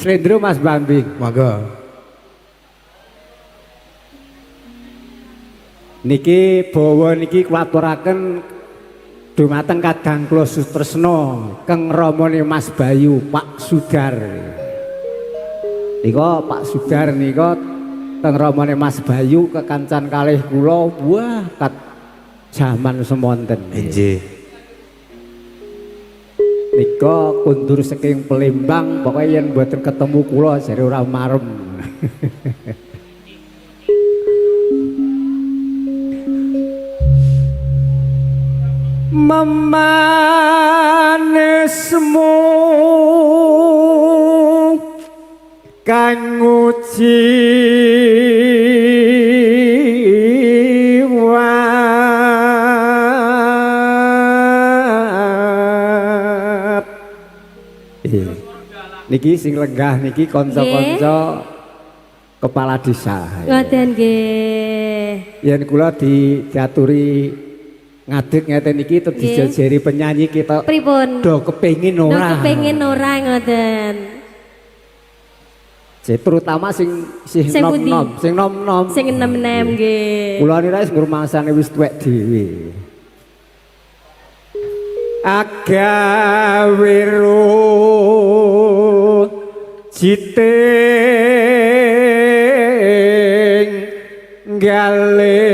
Slendro Mas Bambing. Monggo. Niki bawa niki kulaturaken dumateng Kadang kula Sutresna keng ramane Mas Bayu Pak Sudar. Nika Pak Sudar nika teng ramane Mas Bayu kekancan kalih kula wah kat jaman semonten. Nggih. Nika kundur saking Palembang pokoke yen mboten ketemu kula jare ora marem. Memanismu kang nguji niki sing lenggah niki kanca-kanca kepala desa. Ngoten nggih. Yen kula diaturi ngadeg ngeten iki terus dijajari penyanyi kita pripun? Do kepengin ora. Do kepengin ora ngoten. Terutama sing nom-nom, sing nom-nom. Sing enem-enem nggih. Kula nira wis ngrumangsane wis tuwek dhewe. Agawe jiting gale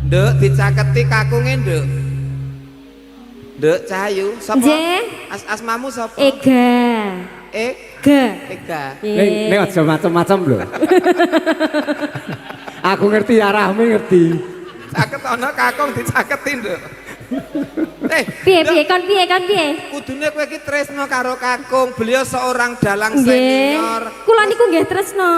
Nduk dicaketi kakunge nduk. Nduk Cahayu sapa? Asmamu sapa? Ega. Ega. Nek aja macam-macam lho. Aku ngerti arahmu ngerti. Caket ana kakung dicaketi nduk. Piye kon piye? Kudune kowe iki tresno karo kakung, beliau seorang dalang senior. Kula niku nggih tresno.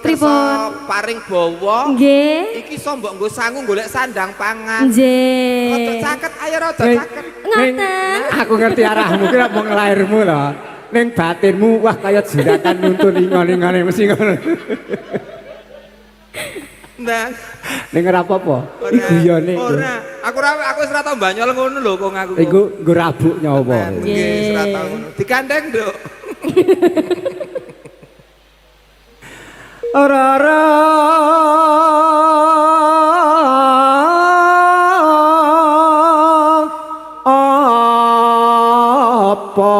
Kersa paring bawa. Nggih. Iki iso mbok nggo sangu golek sandang pangan. Nggih. Rada caket, ayo rada caket. Ngoten. Aku ngerti arahmu ki nek mung lairmu lho. Ning batinmu wah kaya jeratan nuntun ingon-ingone mesti ngono. Nah, ning ora apa-apa. Iku guyone. Ora, aku wis ora tau mbanyol ngono lho kok aku. Iku nggo rabuk nyawa. Nggih, wis ora tau ngono. Digandeng, Nduk. Ora apa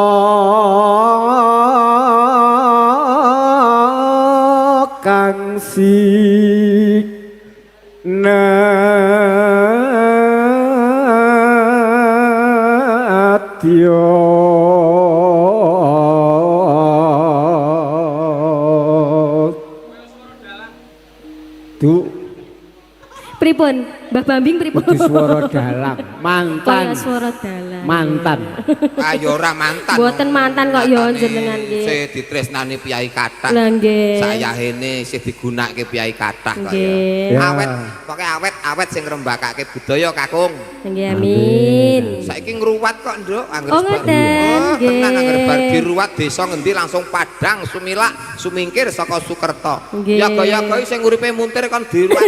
kang nadya Du Pripun? Mbah Bambing pripun? Kudu swara dalang, mantan. Kaya swara dalang. Mantan. Ayo ora mantan. Mboten mantan kok ya jenengan nggih. Sing ditresnani Piyai Kathah. Lah nggih. Sayahene sing digunakake Piyai Kathah kok ya. Awet, pokoke awet sing ngrembakake budaya kakung. Nggih amin. Saiki ngruwat kok, Nduk, anggere ngoten. Tenang anggere bar diruwat desa ngendi langsung Padang, Sumilak, Sumingkir saka Sukerto. Yaga-yaga sing uripe muntir kon diruwat.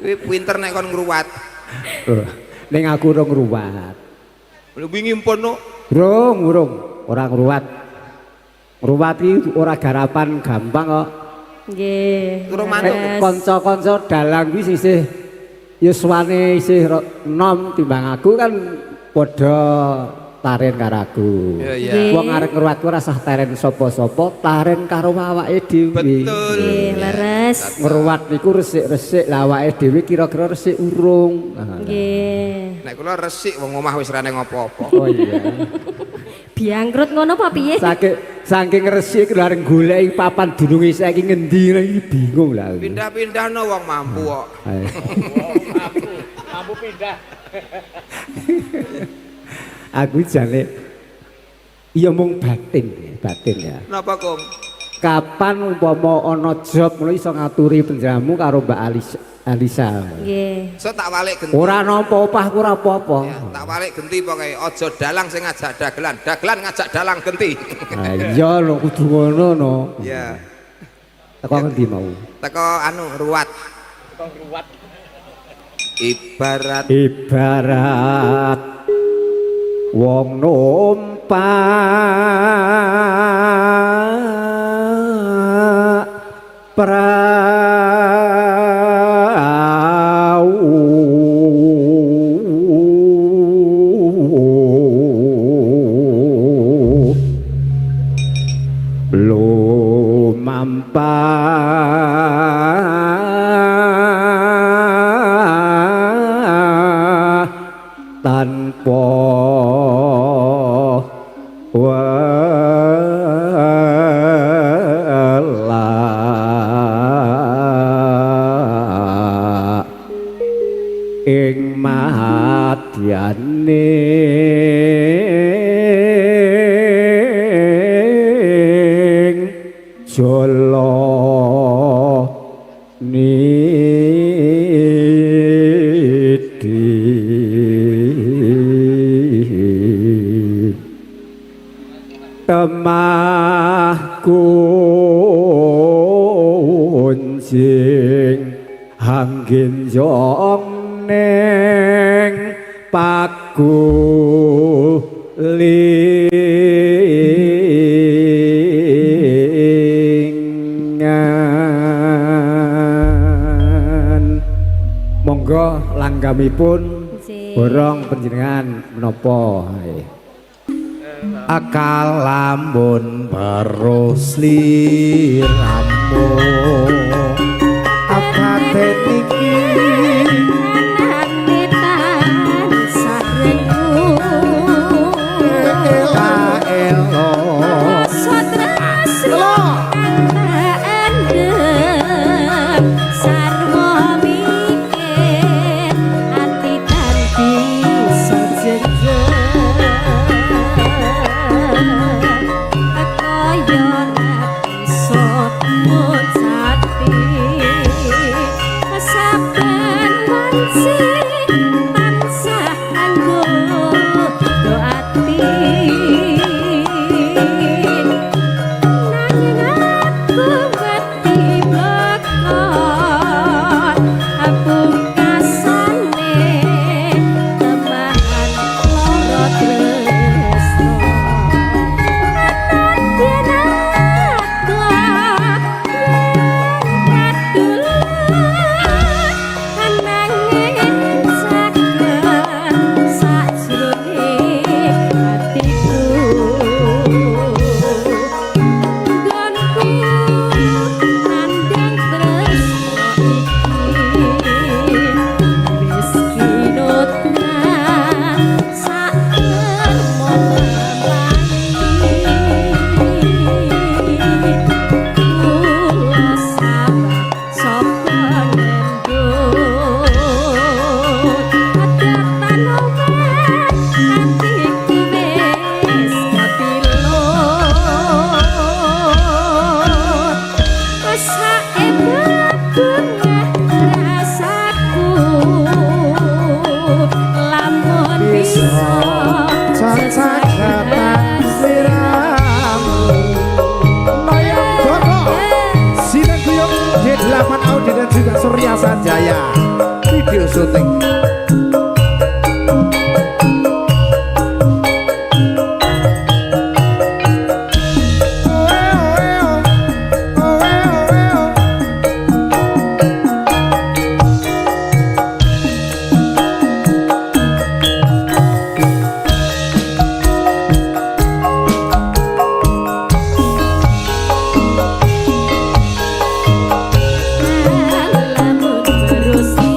Kuwi pinter nek kon ngruwat. Ning aku urung ngruwat. Wingi mpono. Urung, ora ngruwat. Ngruwat iki ora garapan gampang kok. Nggih. Urung mantuk. Kanca-kanca dalang kuwi isih yuswane isih nom timbang aku kan padha taren karo aku. Wong arek ngruwat ku ora sah taren sapa-sapa, taren karo awake dhewe. Betul. Nggih, leres. Ngruwat niku resik-resik, lah awake dhewe kira-kira resik urung. Nggih. Nek kula resik wong omah wis ra ning apa-apa. Oh iya. Biangkrut ngono apa piye? Saking resik lho areng goleki papan dununge saiki ngendi iki bingung lah. Pindah-pindahno wong mampu kok. Mampu pindah. Aku jane iya mung batin ya. Napa, Kong? Kapan umpama ana job mulai iso ngaturi penjamu karo Mbak Alisa. Nggih. So tak walik genti. Ora nampa opah ku ora apa-apa. Ya, tak walik genti pokoke aja dalang sing ngajak dagelan, dagelan ngajak dalang genti. Ah iya lho kudu ngono no. Iya. Teko ngendi mau? Teko anu ruwat. ibarat wong numpak prau lumampah tanpa welak ing madyane jolo nidi temah kunjing hangin jong neng pakulingan monggo langgamipun borong panjenengan menapa akal lamun barus liramu abate iki Surya Sanjaya video syuting. lamun berusi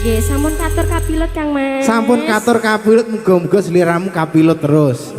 Nggih, sampun katur kapilut Kang Mas. Sampun katur kapilut, muga-muga seliramu kapilut terus.